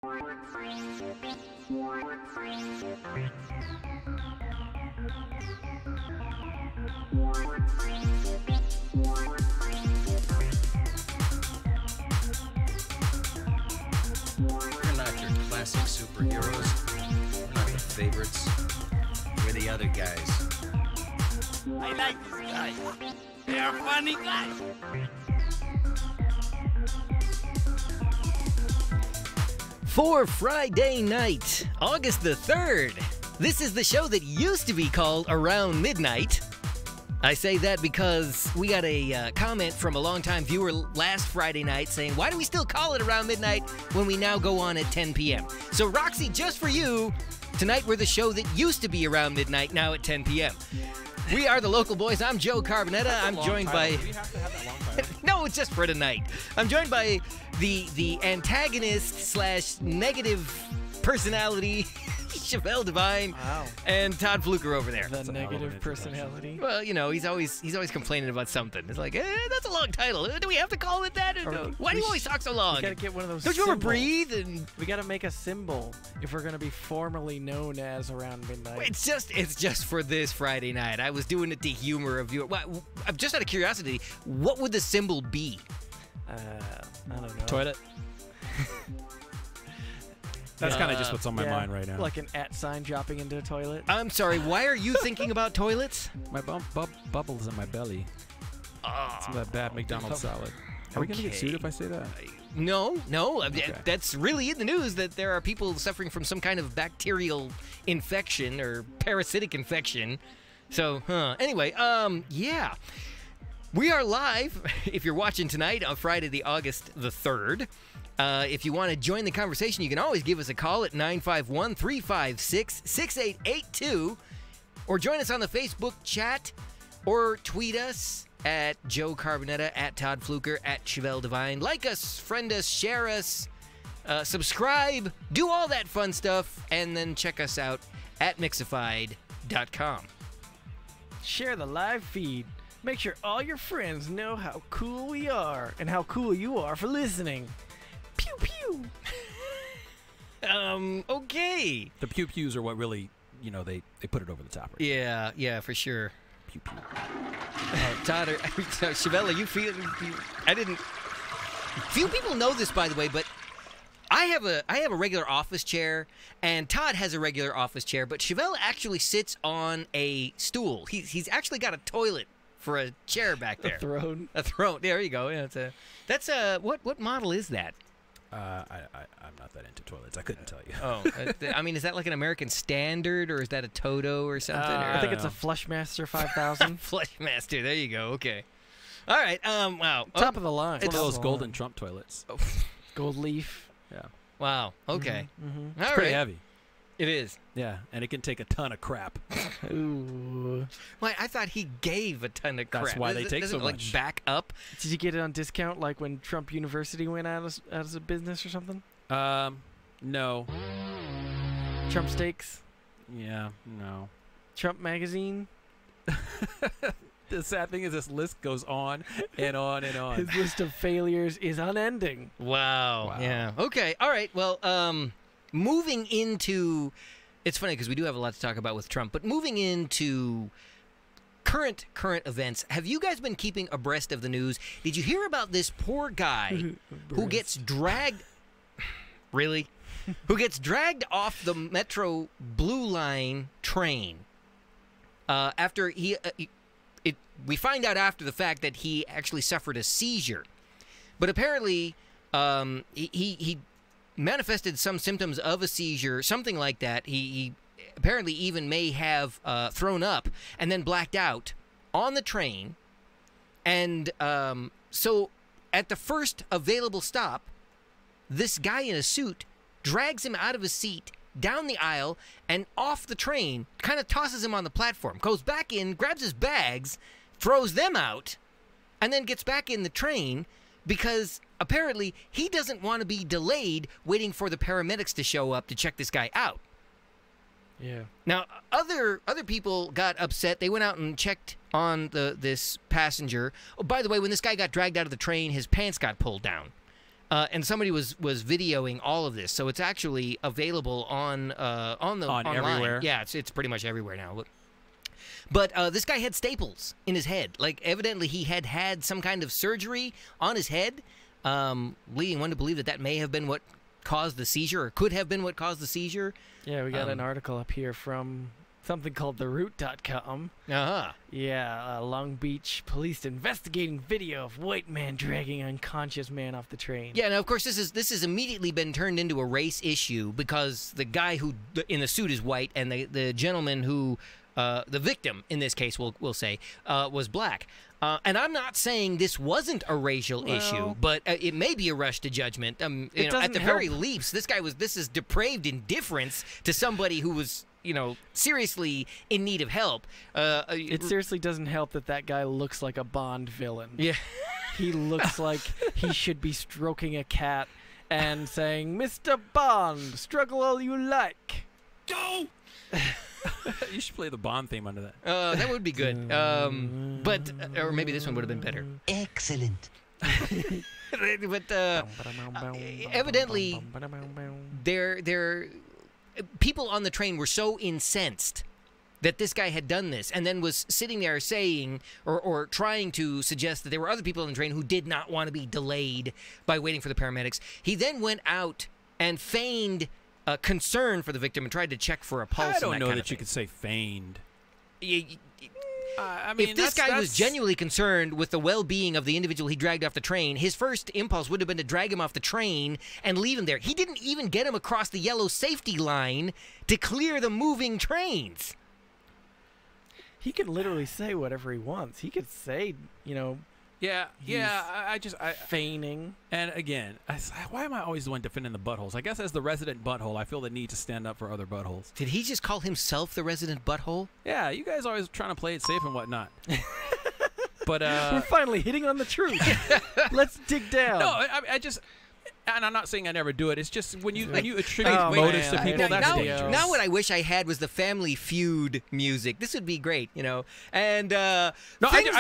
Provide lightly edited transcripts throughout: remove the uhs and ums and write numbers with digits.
We're not your classic superheroes. We're not the favorites. We're the other guys. I like these guys. They are funny guys. For Friday night, August the 3rd, this is the show that used to be called Around Midnight. I say that because we got a comment from a longtime viewer last Friday night saying, why do we still call it Around Midnight when we now go on at 10 p.m.? So, Roxy, just for you, tonight we're the show that used to be Around Midnight, now at 10 p.m. We are the Local Boys. I'm Joe Carbonetta. I'm joined by... Do we have to have that long title? No, it's just for tonight. I'm joined by the antagonist slash negative personality, Chevelle Devine, Wow. and Todd Fluker over there. The negative personality. Well, you know, he's always complaining about something. It's like, that's a long title. Do we have to call it that? Or no? Why do you always talk so long? We gotta get one of those. Don't you ever symbols. breathe? And We gotta make a symbol if we're gonna be formally known as Around Midnight. it's just for this Friday night. I was doing it to humor a viewer. Well, I'm just out of curiosity. What would the symbol be? I don't know. Toilet. That's kind of just what's on my Yeah, mind right now. Like an @ sign dropping into a toilet. I'm sorry. Why are you thinking about toilets? My bubbles in my belly. Some of that bad McDonald's salad. Are we gonna get sued if I say that? No. Okay. That's really in the news that there are people suffering from some kind of bacterial infection or parasitic infection. So, anyway, yeah. We are live, if you're watching tonight, on Friday, the August the 3rd. If you want to join the conversation, you can always give us a call at 951-356-6882, or join us on the Facebook chat, or tweet us at Joe Carbonetta, at Todd Fluker, at Chevelle Devine. Like us, friend us, share us, subscribe, do all that fun stuff, and then check us out at Mixified.com. Share the live feed. Make sure all your friends know how cool we are and how cool you are for listening. Pew pew. Okay. The pew pews are what really, they put it over the top. Right? Yeah, for sure. Pew pew. Todd, Chevelle, you feel? I didn't. Few people know this, by the way, but I have a regular office chair, and Todd has a regular office chair, but Chevelle actually sits on a stool. He's actually got a toilet for a chair back there. A throne. A throne. There you go. Yeah, that's a what model is that? I'm not that into toilets. I couldn't tell you. Oh, I mean, is that like an American Standard, or is that a Toto or something? I think don't it's a know. Flushmaster 5000. Fleshmaster. There you go. Okay. All right. Wow. Top of the line. It's one of those Top golden Trump toilets. Gold leaf. Yeah. Wow. Okay. Mm-hmm. All It's pretty right. heavy. It is. Yeah, and it can take a ton of crap. Ooh. Well, I thought he gave a ton of crap. That's why they take Doesn't so it, like, much. back up? Did you get it on discount like when Trump University went out of business or something? No. Trump Steaks? Yeah, no. Trump Magazine? The sad thing is this list goes on and on and on. His list of failures is unending. Wow. Yeah. Okay. All right. Well, moving into... It's funny because we do have a lot to talk about with Trump, but moving into current events, have you guys been keeping abreast of the news? Did you hear about this poor guy who gets dragged... Really? Who gets dragged off the Metro Blue Line train after we find out after the fact that he actually suffered a seizure. But apparently he manifested some symptoms of a seizure, something like that. He apparently even may have thrown up and then blacked out on the train. And so at the first available stop, this guy in a suit drags him out of his seat, down the aisle, and off the train, kind of tosses him on the platform, goes back in, grabs his bags, throws them out, and then gets back in the train because apparently he doesn't want to be delayed waiting for the paramedics to show up to check this guy out. Yeah. Now, other people got upset. They went out and checked on this passenger. Oh, by the way, when this guy got dragged out of the train, his pants got pulled down. and somebody was videoing all of this, so it's actually available on online. Everywhere. Yeah, it's pretty much everywhere now. But this guy had staples in his head. Like, evidently he had some kind of surgery on his head, leading one to believe that may have been what caused the seizure, or could have been what caused the seizure. Yeah, we got an article up here from something called theroot.com. Uh-huh. Yeah, Long Beach police investigating video of white man dragging unconscious man off the train. Yeah, now of course this has immediately been turned into a race issue because the guy who in the suit is white, and the gentleman who the victim in this case we'll say was black. And I'm not saying this wasn't a racial issue, but it may be a rush to judgment. At the very least, this is depraved indifference to somebody who was, seriously in need of help. It seriously doesn't help that guy looks like a Bond villain. Yeah. He looks like he should be stroking a cat and saying, "Mr. Bond, struggle all you like." Go! You should play the Bond theme under that. That would be good. Or maybe this one would have been better. Excellent. But evidently, people on the train were so incensed that this guy had done this, and then was sitting there saying or trying to suggest that there were other people on the train who did not want to be delayed by waiting for the paramedics. He then went out and feigned concern for the victim and tried to check for a pulse. I don't know that that you could say feigned. I mean, if this guy was genuinely concerned with the well-being of the individual he dragged off the train, his first impulse would have been to drag him off the train and leave him there. He didn't even get him across the yellow safety line to clear the moving trains. He can literally say whatever he wants. He could say, I feigning. And again, why am I always the one defending the buttholes? I guess as the resident butthole, I feel the need to stand up for other buttholes. Did he just call himself the resident butthole? Yeah, you guys always trying to play it safe and whatnot. But we're finally hitting on the truth. Let's dig down. No, I just. And I'm not saying I never do it. It's just when you attribute motives to people, that's dangerous. Now what I wish I had was the Family Feud music. This would be great, And I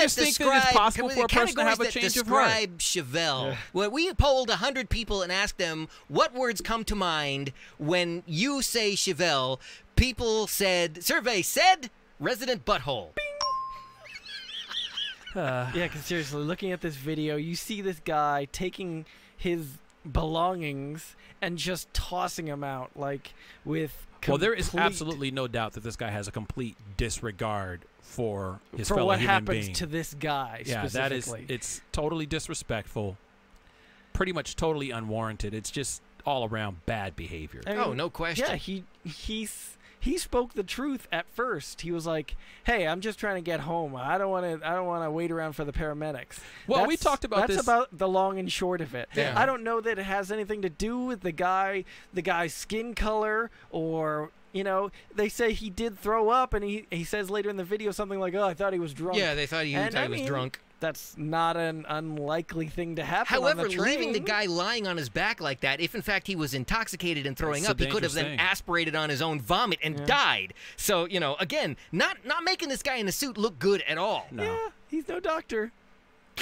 just think that it's possible for a person to have a change of heart. Describe Chevelle. Yeah. Well, we polled 100 people and asked them what words come to mind when you say Chevelle. People said, survey said, resident butthole. Yeah, because seriously, looking at this video, you see this guy taking his belongings and just tossing them out with there is absolutely no doubt that this guy has a complete disregard for his fellow what human happens being. To this guy specifically. It's totally disrespectful, pretty much totally unwarranted. It's just all around bad behavior. No question. Yeah, he spoke the truth at first. He was like, "Hey, I'm just trying to get home. I don't want to wait around for the paramedics." Well, we talked about this. That's about the long and short of it. Yeah. I don't know that it has anything to do with the guy's skin color, or they say he did throw up, and he says later in the video something like, "Oh, I thought he was drunk." Yeah, they thought he was drunk. That's not an unlikely thing to happen. However, on the train. leaving the guy lying on his back like that, if in fact he was intoxicated and throwing up, he could have then aspirated on his own vomit and died. So, again, not making this guy in the suit look good at all. No. Yeah, he's no doctor.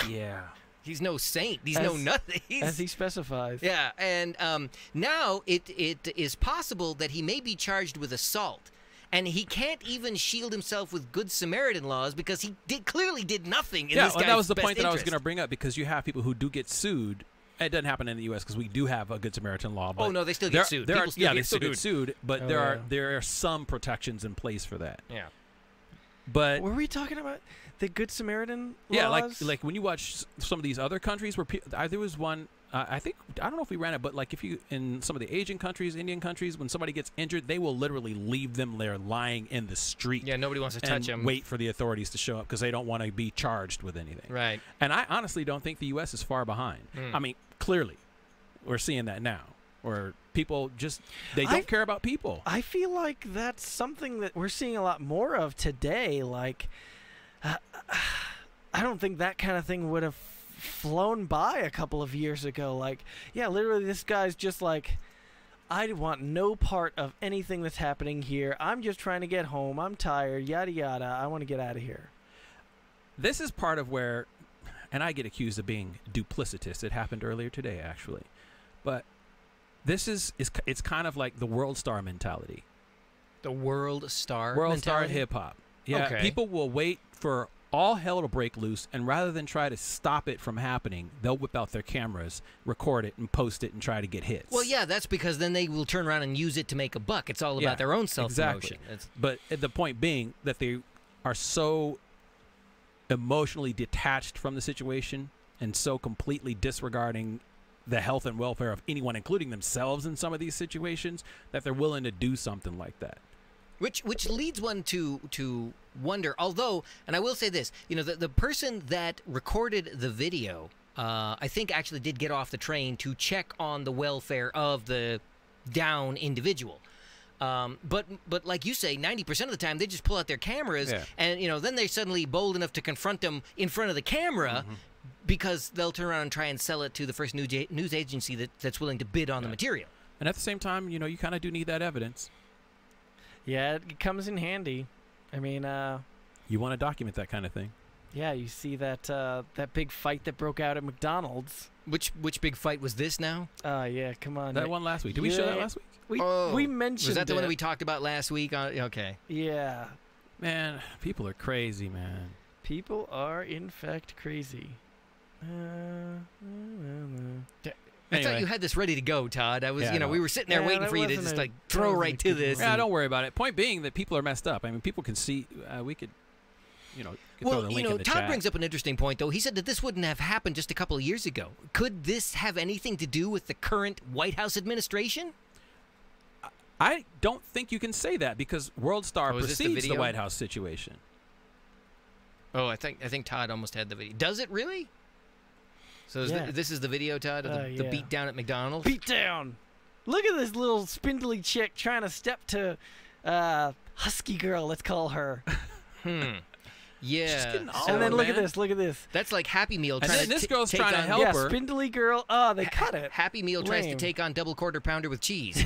Yeah. He's no saint. He's no nothing. As he specifies. Yeah, and now it is possible that he may be charged with assault. And he can't even shield himself with Good Samaritan laws because he clearly did nothing in this guy's that was the best point that I was interest. going to bring up, because you have people who do get sued. It doesn't happen in the U.S. because we do have a Good Samaritan law. But no, they still get sued. They still get sued, but there are some protections in place for that. Yeah. But were we talking about the Good Samaritan laws? Yeah, like when you watch some of these other countries where there was one. I don't know if we ran it, but if you in some of the Asian countries, Indian countries, when somebody gets injured, they will literally leave them there lying in the street. Yeah, nobody wants to touch them. Wait for the authorities to show up because they don't want to be charged with anything. Right. And I honestly don't think the U.S. is far behind. I mean, clearly, we're seeing that now, where people they don't care about people. I feel like that's something that we're seeing a lot more of today. I don't think that kind of thing would have flown by a couple of years ago. Literally this guy's just I want no part of anything that's happening here. I'm just trying to get home. I'm tired, yada yada. I want to get out of here. This is part of where, and I get accused of being duplicitous. It happened earlier today, actually. But this is it's kind of like the world star mentality. The world star World mentality? star hip hop. Yeah, Okay. people will wait for all hell to break loose, and rather than try to stop it from happening, they'll whip out their cameras, record it, and post it, and try to get hits. Well, yeah, that's because then they will turn around and use it to make a buck. It's all about Yeah, their own self-promotion. exactly. It's- But the point being that they are so emotionally detached from the situation and so completely disregarding the health and welfare of anyone, including themselves, in some of these situations, that they're willing to do something like that. Which leads one to wonder. Although, and I will say this, the person that recorded the video, I think actually did get off the train to check on the welfare of the down individual. But like you say, 90% of the time they just pull out their cameras, Yeah. and then they're suddenly bold enough to confront them in front of the camera. Because they'll turn around and try and sell it to the first news agency that's willing to bid on the material. And at the same time, you kind of do need that evidence. Yeah, it comes in handy. I mean, You want to document that kind of thing. yeah, you see that that big fight that broke out at McDonald's. Which big fight was this now? Yeah, come on. That one last week. Did we show that Yeah. last week? We mentioned Was that the one it. that we talked about last week? Okay. Yeah, Man, people are crazy, man. people are in fact crazy. I Anyway. thought you had this ready to go, Todd. I was, Yeah, I know. we were sitting there Yeah, waiting that for you to wasn't just a- like that throw wasn't right a to good this. one. Yeah, don't worry about it. Point being that people are messed up. I mean, people can see. We could, throw Well, the link in the Todd chat. brings up an interesting point, though. He said that this wouldn't have happened just a couple of years ago. Could this have anything to do with the current White House administration? I don't think you can say that because World Star Oh, is this the precedes the video? White House situation. Oh, I think Todd almost had the video. Does it really? So is Yeah. this is the video, Todd, of the yeah. beat down at McDonald's? Beat down. Look at this little spindly chick trying to step to husky girl. Let's call her. Yeah. getting all And then Oh, look at man. this. Look at this. That's like Happy Meal And trying then to this girl's take trying to on- help Yeah, her. spindly girl. Oh, they cut it. Happy Meal tries to Lame. take on double quarter pounder with cheese.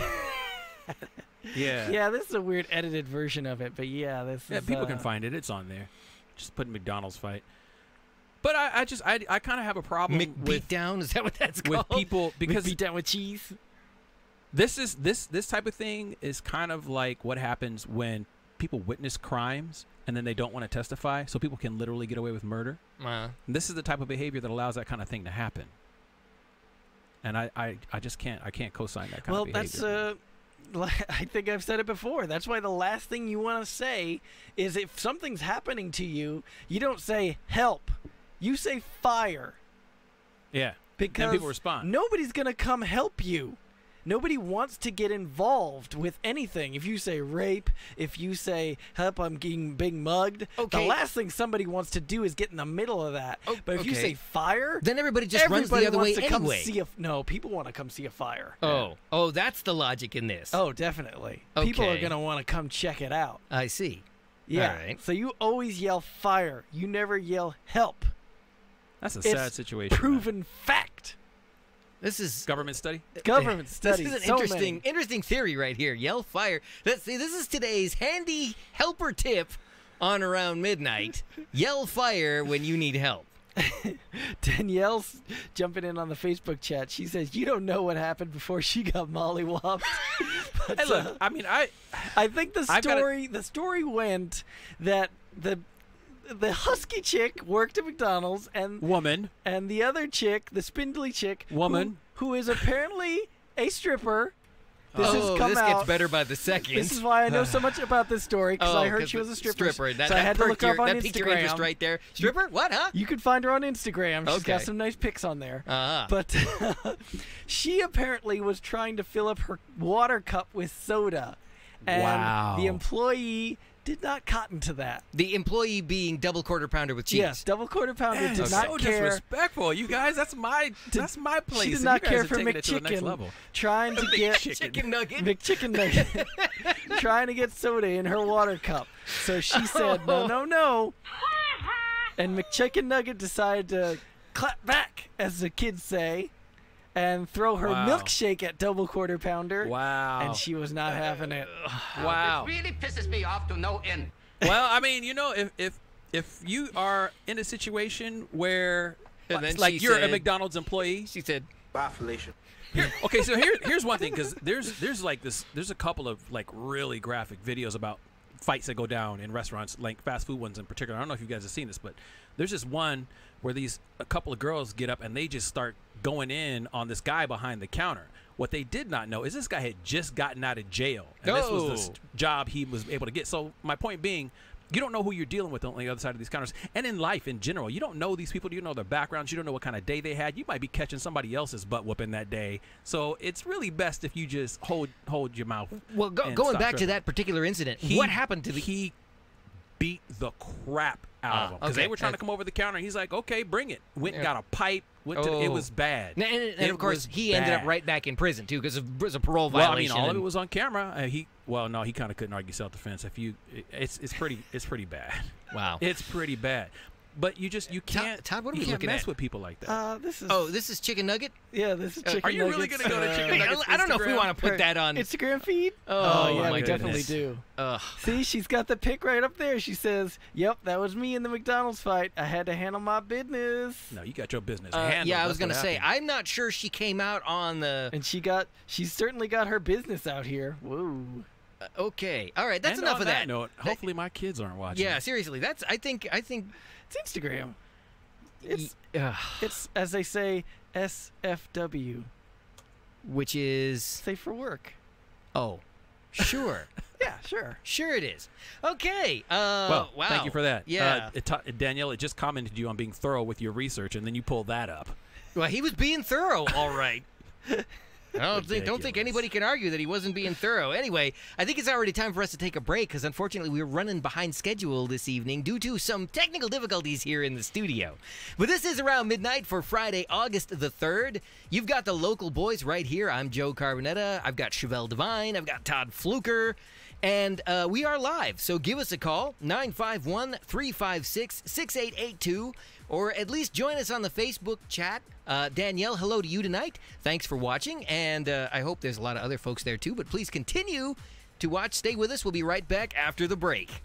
Yeah. Yeah, this is a weird edited version of it, but yeah, this Yeah, is. people can find it. It's on there. Just put McDonald's fight. But I kind of have a problem with McBeatdown? Is that what that's with called? people because beat down with cheese. this type of thing is kind of like what happens when people witness crimes and then they don't want to testify, so people can literally get away with murder. And this is the type of behavior that allows that kind of thing to happen. And I just can't co-sign that kind of behavior. I think I've said it before. That's why the last thing you want to say is if something's happening to you, you don't say help. You say fire. Yeah. Because and people respond. nobody's going to come help you. Nobody wants to get involved with anything. If you say rape, if you say help, I'm being mugged, the Okay. last thing somebody wants to do is get in the middle of that. Oh, But if you okay. say fire, Then everybody just runs everybody the other way wants to come anyway. see no, people want to come see a fire. Oh, that's the logic in this. Oh, definitely. People are Okay. going to want to come check it out. I see. Yeah. All right. So you always yell fire. You never yell help. That's a It's sad situation. man. Proven fact. This is Government study? Government studies. This is an so interesting, many. interesting theory right here. Yell fire. This is today's handy helper tip on around midnight. Yell fire when you need help. Danielle's jumping in on the Facebook chat. She says, "You don't know what happened before she got mollywopped." But, Hey, look, I mean, I think the I've gotta- story went that the husky chick worked at McDonald's and the other chick, the spindly chick, Woman. who is apparently a stripper. This has Oh, come this out. gets better by the second. This is why I know so much about this story because I heard 'cause she was a the stripper. That, so I that had to look perked your- up on that piqued your interest Instagram. right there. Stripper? What, huh? You can find her on Instagram. She's got Okay. some nice pics on there. Uh-huh. But she apparently was trying to fill up her water cup with soda. And Wow. the employee did not cotton to that. The employee being double quarter pounder with cheese. Yes, double quarter pounder Man, did it's not so care. disrespectful. You guys, that's my place. She did and not you guys care are for taking it to the next McChicken level. trying to get Chicken nugget. McChicken nugget trying to get soda in her water cup. So she said, no. And McChicken Nugget decided to clap back, as the kids say, and throw her Wow. milkshake at double quarter pounder. Wow. And she was not having it. Wow. Really pisses me off to no end. Well, I mean, if you are in a situation where And then like she you're a said- McDonald's employee, She said, Bye, Felicia. Okay, so here's one thing, because there's like this, there's a couple of like really graphic videos about fights that go down in restaurants, like fast food ones in particular. I don't know if you guys have seen this, but there's this one where a couple of girls get up and they just start going in on this guy behind the counter. What they did not know is this guy had just gotten out of jail, and this was the job he was able to get. So my point being, you don't know who you're dealing with on the other side of these counters. And in life in general, you don't know these people. You don't know their backgrounds. You don't know what kind of day they had. You might be catching somebody else's butt whooping that day. So it's really best if you just hold your mouth. Well, going back to that particular incident, what happened to the... He beat the crap out of them because they were trying to come over the counter. And he's like, okay, bring it. Went and got a pipe. It was bad. And of course, he ended up right back in prison, too, because it was a parole violation. Well, I mean, all of it was on camera. He kind of couldn't argue self-defense. It's pretty bad. Wow. It's pretty bad. But you can't. Todd, what are we can't looking mess at? with people like that. This is Chicken Nugget? Yeah, this is Chicken Are you really Nuggets, going to go to Chicken Nuggets? I don't know if we want to put that on Instagram feed? Oh, yeah, my we definitely goodness. do. See, she's got the pic right up there. She says, "Yep, that was me in the McDonald's fight. I had to handle my business." No, you got your business handled. Yeah, I was going to say, I'm not sure she came out on the... And she's certainly got her business out here. Whoa. Okay, all right, that's And enough on of that that. note, hopefully my kids aren't watching. Yeah, seriously, I think It's Instagram. It's as they say, SFW. which is... Safe for work. Oh, sure. Yeah, sure. Sure it is. Okay. Well, wow. thank you for that. Yeah. Danielle, it just commented you on being thorough with your research, and then you pulled that up. Well, he was being thorough, all right. I don't think Ridiculous. anybody can argue that he wasn't being thorough. Anyway, I think it's already time for us to take a break because unfortunately we're running behind schedule this evening due to some technical difficulties here in the studio. But this is Around Midnight for Friday, August the 3rd. You've got the local boys right here. I'm Joe Carbonetta. I've got Chevelle Devine. I've got Todd Fluker. And we are live, so give us a call, 951-356-6882, or at least join us on the Facebook chat. Danielle, hello to you tonight. Thanks for watching, and I hope there's a lot of other folks there too, but please continue to watch. Stay with us. We'll be right back after the break.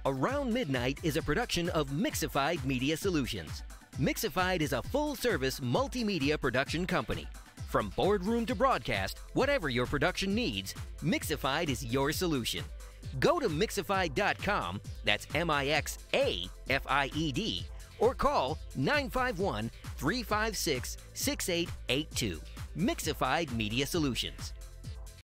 Around Midnight is a production of Mixified Media Solutions. Mixified is a full-service multimedia production company. From boardroom to broadcast, whatever your production needs, Mixified is your solution. Go to Mixified.com, that's Mixafied, or call 951-356-6882. Mixified Media Solutions.